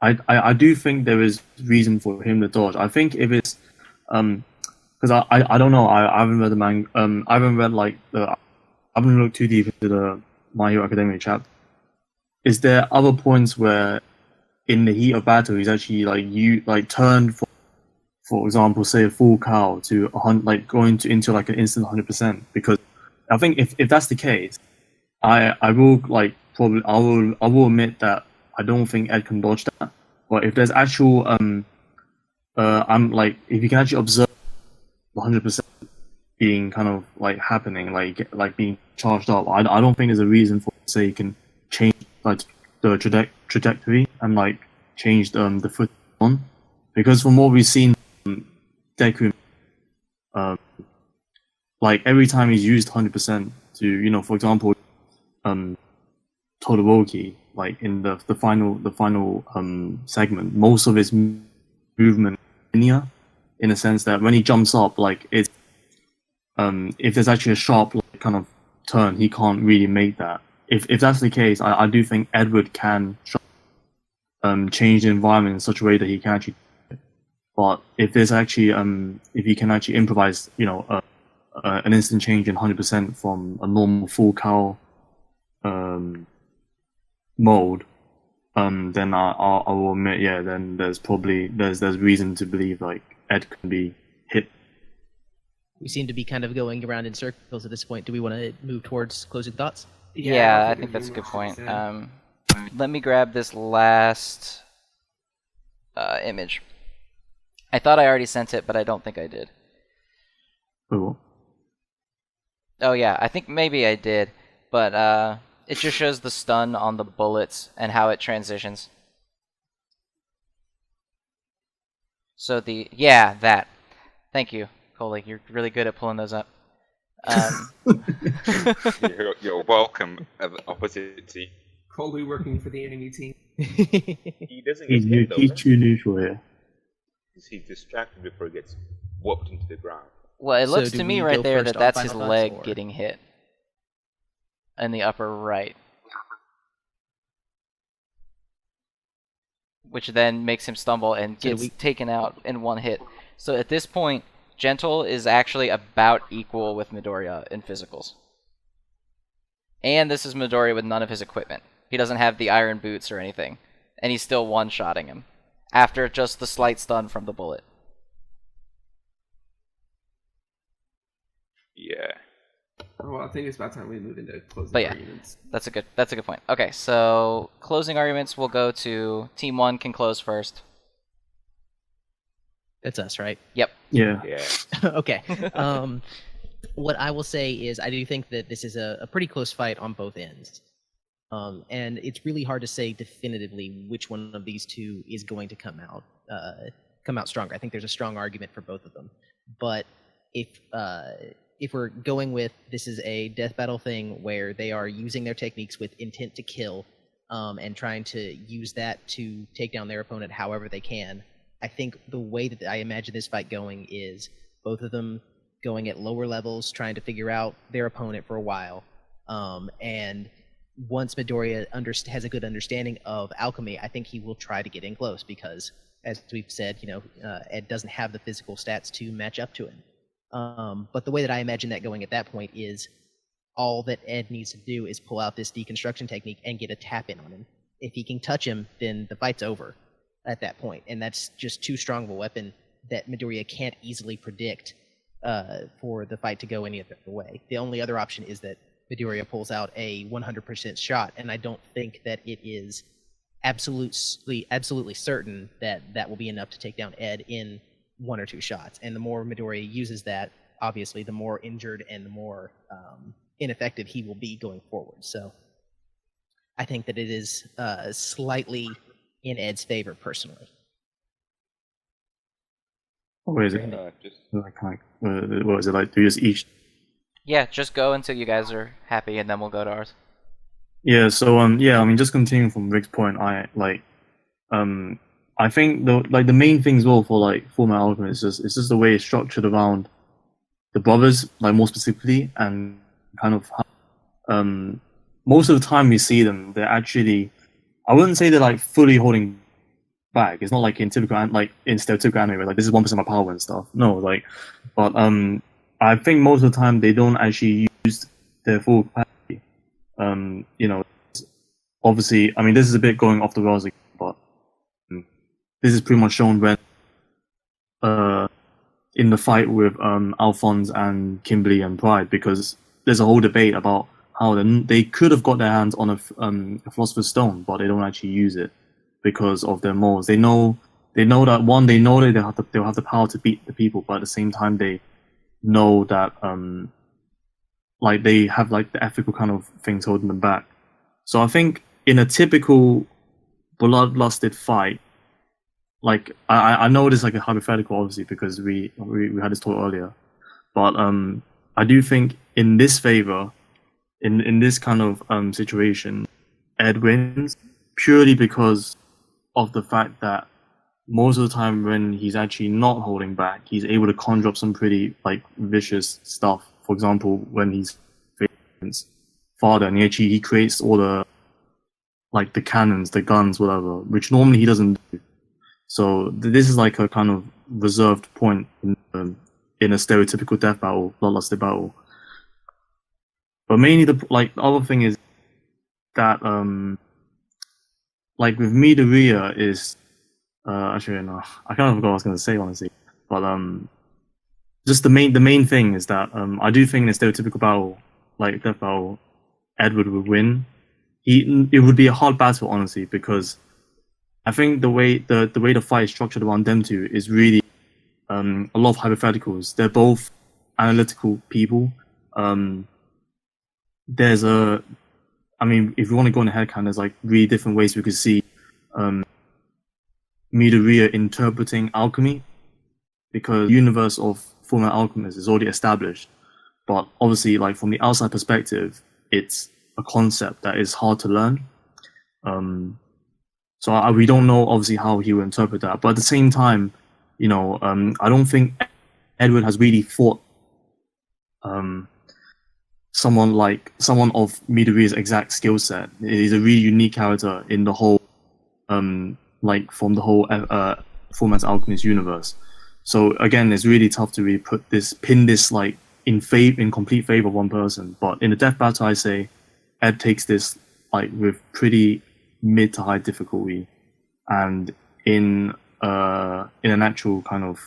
I do think there is reason for him to dodge. I think if it's because I don't know, I haven't read the manga, I haven't looked too deep into the My Hero Academia chapter. Is there other points where in the heat of battle he's actually turned for example, say a full cow to into like an instant 100%? Because I think if that's the case, I will admit that I don't think Ed can dodge that. But if there's actual if you can actually observe 100% being kind of like happening, like being charged up, I don't think there's a reason for say you can change like the trajectory and like change the foot on, because from what we've seen, Deku, like every time he's used 100% to, for example, Todoroki, like in the final segment, most of his movement is linear, in a sense that when he jumps up, like it's if there's actually a sharp kind of turn, he can't really make that. If that's the case, I do think Edward can change the environment in such a way that he can actually. But if there's actually if you can actually improvise, an instant change in 100% from a normal full cow mode, then I will admit, yeah, then there's reason to believe like Ed can be hit. We seem to be kind of going around in circles at this point. Do we want to move towards closing thoughts? Yeah, I think that's a good point. Let me grab this last image. I thought I already sent it, but I don't think I did. Cool. Oh yeah, I think maybe I did, but it just shows the stun on the bullets and how it transitions. So that. Thank you, Coley. You're really good at pulling those up. You're welcome, opposite team. Coley working for the enemy team. He doesn't get hit though. He's too neutral here. He's distracted before he gets whooped into the ground. Well, it looks So to do me we right go there first that on that's final his thoughts, leg or- getting hit. In the upper right. Which then makes him stumble and So gets taken out in one hit. So at this point, Gentle is actually about equal with Midoriya in physicals. And this is Midoriya with none of his equipment. He doesn't have the iron boots or anything. and he's still one-shotting him after just the slight stun from the bullet. Yeah. Well, I think it's about time we move into closing But yeah, arguments. that's a good point. Okay, so closing arguments will go to Team 1 can close first. That's us, right? Yep. Yeah. Yeah. Okay. What I will say is I do think that this is a pretty close fight on both ends. And it's really hard to say definitively which one of these two is going to come out stronger. I think there's a strong argument for both of them. But if we're going with this is a death battle thing where they are using their techniques with intent to kill, and trying to use that to take down their opponent however they can, I think the way that I imagine this fight going is both of them going at lower levels, trying to figure out their opponent for a while. And once Midoriya has a good understanding of alchemy, I think he will try to get in close because, as we've said, Ed doesn't have the physical stats to match up to him. But the way that I imagine that going at that point is all that Ed needs to do is pull out this deconstruction technique and get a tap in on him. If he can touch him, then the fight's over at that point, and that's just too strong of a weapon that Midoriya can't easily predict for the fight to go any other way. The only other option is that Midoriya pulls out a 100% shot, and I don't think that it is absolutely certain that that will be enough to take down Ed in 1 or 2 shots. And the more Midoriya uses that, obviously, the more injured and the more ineffective he will be going forward. So I think that it is slightly in Ed's favor, personally. What is it? Just What is it like? Do you just each? Yeah, just go until you guys are happy, and then we'll go to ours. Yeah. So yeah. I mean, just continuing from Rick's point, I think the main thing as well for like Fullmetal Alchemist is just the way it's structured around the brothers, like more specifically, and kind of how, most of the time we see them, they're actually, I wouldn't say they're like fully holding back. It's not like in stereotypical anime where like this is 1% of my power and stuff. No, but I think most of the time they don't actually use their full capacity. Obviously, I mean this is a bit going off the rails, but this is pretty much shown when in the fight with Alphonse and Kimberly and Pride, because there's a whole debate about how they could have got their hands on a Philosopher's Stone, but they don't actually use it because of their morals. They know that they'll have the power to beat the people, but at the same time they know that they have like the ethical kind of things holding them back. So I think in a typical bloodlusted fight, like I know this is like a hypothetical, obviously, because we had this talk earlier, but I do think in this favor, in this kind of situation, Ed wins purely because of the fact that most of the time when he's actually not holding back, he's able to conjure up some pretty like vicious stuff. For example, when he's his father, and he creates all the like the cannons, the guns, whatever, which normally he doesn't do. So this is like a kind of reserved point in a stereotypical death battle, bloodlusted battle. But mainly the other thing is that like with Midoriya is actually no, I kind of forgot what I was going to say, honestly. But just the main thing is that I do think in a stereotypical battle, like death battle, Edward would win. It would be a hard battle, honestly, because I think the way the fight is structured around them two is really a lot of hypotheticals. They're both analytical people. If you want to go in the headcanon, there's like really different ways we could see Midoriya interpreting alchemy, because the universe of Fullmetal Alchemist is already established. But obviously, like from the outside perspective, it's a concept that is hard to learn. So we don't know obviously how he will interpret that. But at the same time, I don't think Edward has really fought someone of Midoriya's exact skill set. He's a really unique character in the whole, from the whole Fullmetal Alchemist universe. So again, it's really tough to really pin this like in complete favor of one person. But in the death battle, I say Ed takes this like with pretty mid to high difficulty. and in an actual kind of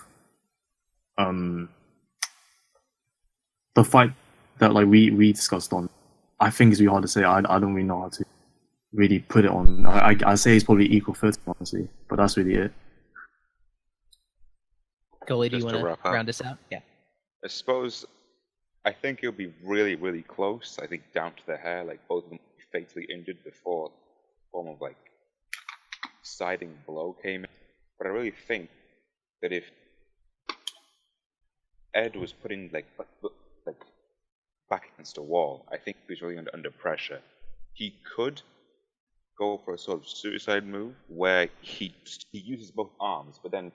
the fight that like we discussed on, I think it's really hard to say. I don't really know how to really put it on. I say it's probably equal footing, honestly, but that's really it. Coley, do you Just want to wrap to up. round us out? Yeah. I suppose I think it'll be really, really close. I think down to the hair, like both of them fatally injured before a form of like deciding blow came in. But I really think that if Ed was putting like back against a wall, I think he was really under pressure. He could go for a sort of suicide move where he uses both arms, but then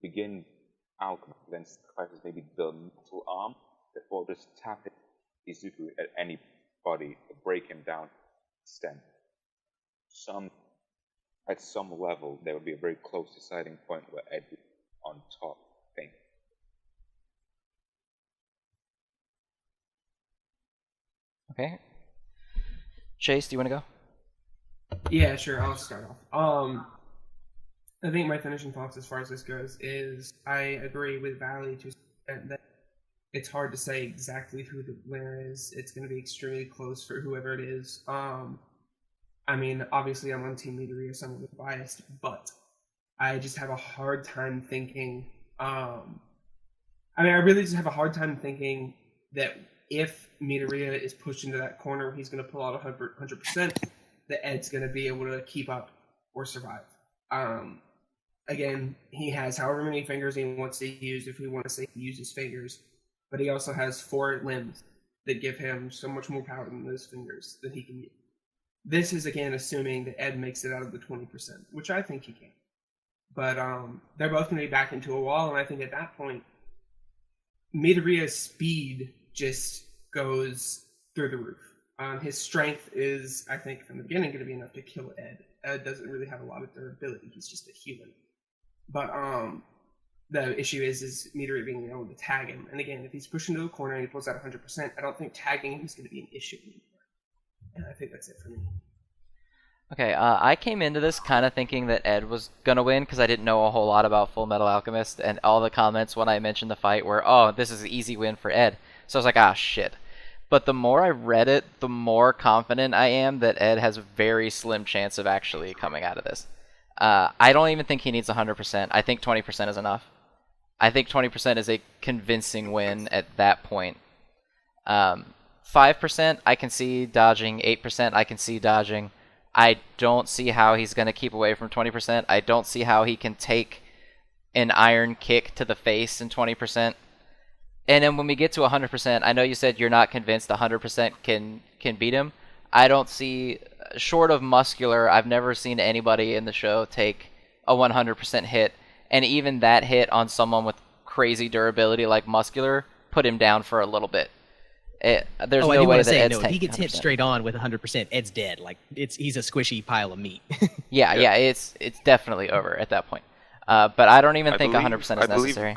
begin alchemy, then sacrifices maybe the metal arm before just tapping Izuku at any body to break him down to extent. At some level, there would be a very close deciding point where Ed would be on top, I think. Okay. Chase, do you want to go? Yeah, sure. I'll start off. I think my finishing thoughts as far as this goes is I agree with Valley to that it's hard to say exactly who the winner is. It's going to be extremely close for whoever it is. I mean, obviously I'm on Team Midoriya, so I'm a bit biased, but I just have a hard time thinking. I really just have a hard time thinking that if Midoriya is pushed into that corner, he's going to pull out 100%. That Ed's going to be able to keep up or survive. Again, he has however many fingers he wants to use, if we want to say he uses fingers, but he also has 4 limbs that give him so much more power than those fingers that he can use. This is, again, assuming that Ed makes it out of the 20%, which I think he can. But they're both going to be back into a wall, and I think at that point, Midoriya's speed just goes through the roof. His strength is, I think, from the beginning going to be enough to kill Ed. Ed doesn't really have a lot of durability. He's just a human. But the issue is Midoriya being able to tag him. And again, if he's pushed into a corner and he pulls out 100%, I don't think tagging him is going to be an issue anymore. And I think that's it for me. Okay, I came into this kind of thinking that Ed was going to win because I didn't know a whole lot about Fullmetal Alchemist, and all the comments when I mentioned the fight were, oh, this is an easy win for Ed. So I was like, ah, shit. But the more I read it, the more confident I am that Ed has a very slim chance of actually coming out of this. I don't even think he needs 100%. I think 20% is enough. I think 20% is a convincing win at that point. 5% I can see dodging, 8% I can see dodging. I don't see how he's going to keep away from 20%. I don't see how he can take an iron kick to the face in 20%. And then when we get to 100%, I know you said you're not convinced 100% can beat him. I don't see, short of muscular, I've never seen anybody in the show take a 100% hit. And even that hit on someone with crazy durability like muscular put him down for a little bit. There's no way that Ed's if he taking gets hit 100%. straight on with 100%, Ed's dead. Like he's a squishy pile of meat. Yeah, it's definitely over at that point. But I don't even think 100% is necessary.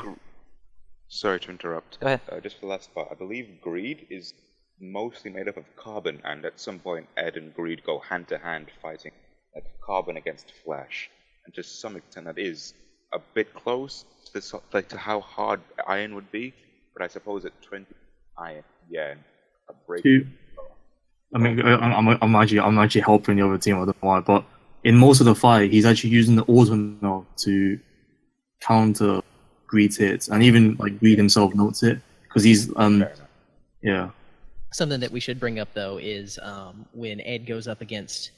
Sorry to interrupt. Go ahead. Just for the last part, I believe greed is mostly made up of carbon, and at some point Ed and greed go hand to hand fighting, like carbon against flesh. And to some extent that is a bit close to how hard iron would be, but I suppose at 20 iron, yeah, a break. I mean, I'm actually helping the other team. I don't know why, but in most of the fight, he's actually using the auto to counter Greed's hits, and even like Greed himself notes it because he's yeah. Something that we should bring up though is when Ed goes up against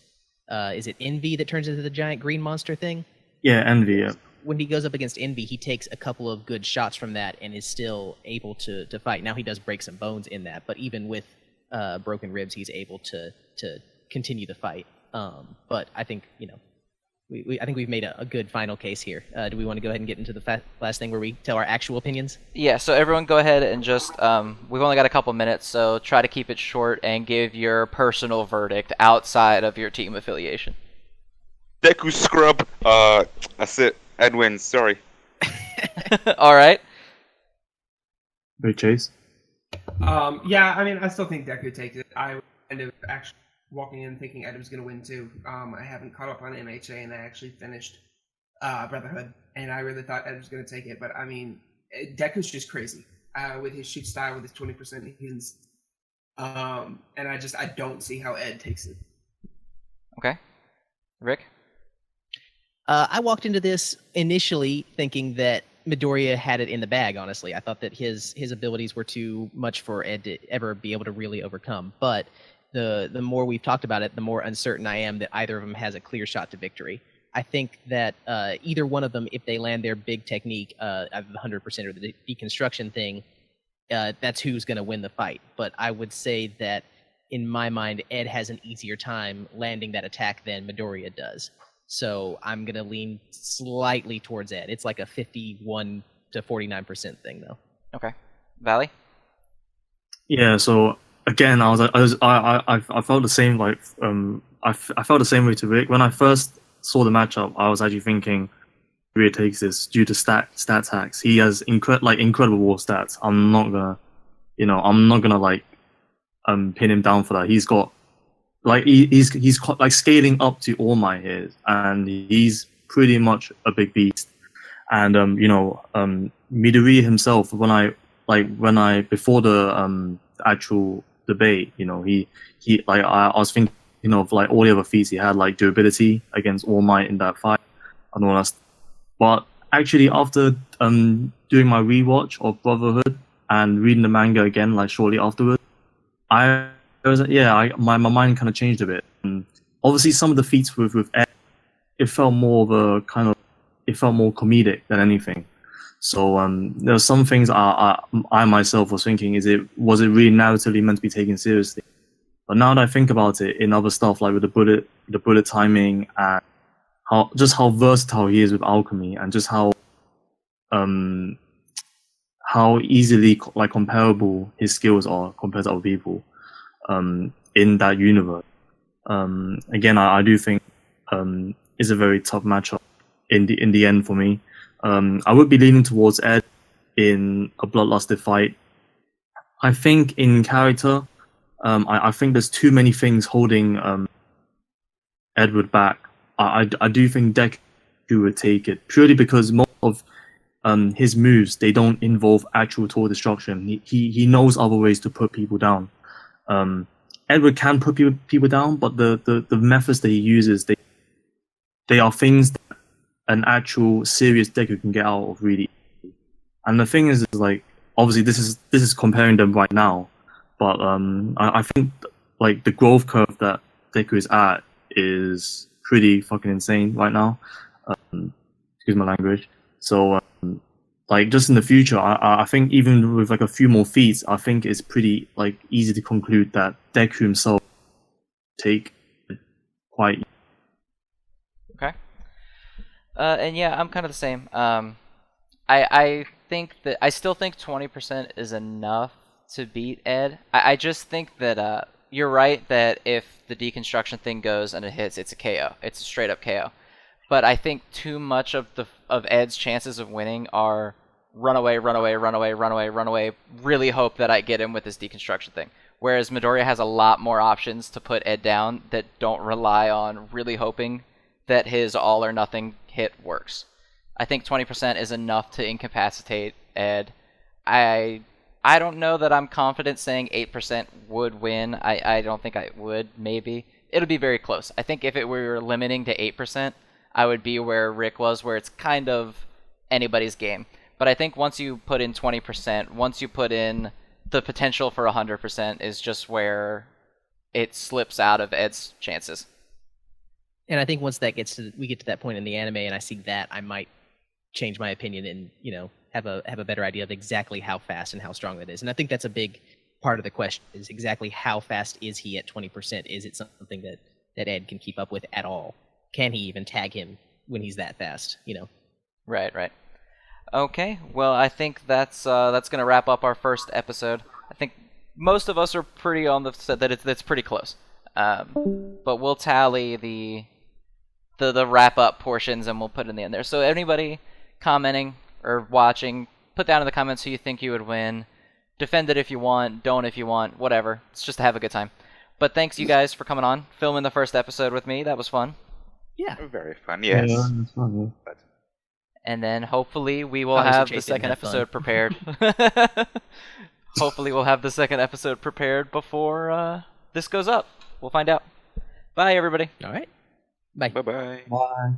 is it Envy that turns into the giant green monster thing? Yeah, Envy. Yeah. When he goes up against Envy, he takes a couple of good shots from that and is still able to fight. Now he does break some bones in that, but even with broken ribs, he's able to continue the fight. But I think I think we've made a good final case here. Do we want to go ahead and get into the last thing where we tell our actual opinions? Yeah, so everyone go ahead and just, we've only got a couple minutes, so try to keep it short and give your personal verdict outside of your team affiliation. Deku scrub. That's it. Ed wins. Sorry. All right. Chase. Yeah, I mean, I still think Deku takes it. I kind of actually walking in thinking Ed was going to win too. I haven't caught up on MHA, and I actually finished Brotherhood, and I really thought Ed was going to take it. But I mean, Deku's just crazy with his shoot style, with his 20% hits. And I don't see how Ed takes it. Okay. Rick? I walked into this initially thinking that Midoriya had it in the bag, honestly. I thought that his abilities were too much for Ed to ever be able to really overcome. But the more we've talked about it, the more uncertain I am that either of them has a clear shot to victory. I think that either one of them, if they land their big technique of the 100% or the deconstruction thing, that's who's going to win the fight. But I would say that, in my mind, Ed has an easier time landing that attack than Midoriya does. So I'm going to lean slightly towards Ed. It's like a 51 to 49% thing, though. Okay. Valley? Yeah. So again, I felt the same. Like I felt the same way to Rick when I first saw the matchup. I was actually thinking Rhea takes this due to stat hacks. He has incredible war stats. I'm not gonna like pin him down for that. He's got he's like scaling up to All Might here, and he's pretty much a big beast. And Midoriya himself, when I before the actual debate, he I was thinking of like all the other feats he had, like durability against All Might in that fight and all that. But actually, after doing my rewatch of Brotherhood and reading the manga again, like shortly afterwards, my mind kind of changed a bit. Obviously, some of the feats with Ed, it felt more more comedic than anything. So there were some things I myself was thinking, was it really narratively meant to be taken seriously? But now that I think about it, in other stuff like with the bullet timing, and how versatile he is with alchemy, and just how easily like comparable his skills are compared to other people in that universe. Again, I do think is a very tough matchup in the end for me. I would be leaning towards Ed in a bloodlusted fight. I think in character, I think there's too many things holding Edward back. I do think Deku would take it purely because most of his moves, they don't involve actual total destruction. He knows other ways to put people down. Edward can put people down, but the methods that he uses, they are things that an actual serious Deku can get out of really. And the thing is like, obviously this is comparing them right now, but I think like the growth curve that Deku is at is pretty fucking insane right now. Excuse my language. So like just in the future, I think even with like a few more feats, I think it's pretty like easy to conclude that Deku himself take quite. Okay. And yeah, I'm kind of the same. I think that I still think 20% is enough to beat Ed. I just think that you're right that if the deconstruction thing goes and it hits, it's a KO. It's a straight up KO. But I think too much of Ed's chances of winning are run away, really hope that I get him with this deconstruction thing. Whereas Midoriya has a lot more options to put Ed down that don't rely on really hoping that his all or nothing hit works. I think 20% is enough to incapacitate Ed. I don't know that I'm confident saying 8% would win. I don't think I would, maybe. It'll be very close. I think if it were limiting to 8%, I would be where Rick was, where it's kind of anybody's game. But I think once you put in 20%, once you put in the potential for 100% is just where it slips out of Ed's chances. And I think once we get to that point in the anime and I see that, I might change my opinion and, have a better idea of exactly how fast and how strong that is. And I think that's a big part of the question, is exactly how fast is he at 20%? Is it something that Ed can keep up with at all? Can he even tag him when he's that fast, Right. Okay, well, I think that's going to wrap up our first episode. I think most of us are pretty on the set that it's pretty close. But we'll tally the wrap up portions and we'll put it in the end there. So anybody commenting or watching, put down in the comments who you think you would win. Defend it if you want, don't if you want, whatever. It's just to have a good time. But thanks you guys for coming on, filming the first episode with me. That was fun. Yeah. Very fun, yes. Yeah, that's fun, yeah. And then hopefully we will Obviously, have the Chase didn't second have fun. episode prepared. Hopefully we'll have the second episode prepared before this goes up. We'll find out. Bye, everybody. All right. Bye. Bye-bye. Bye.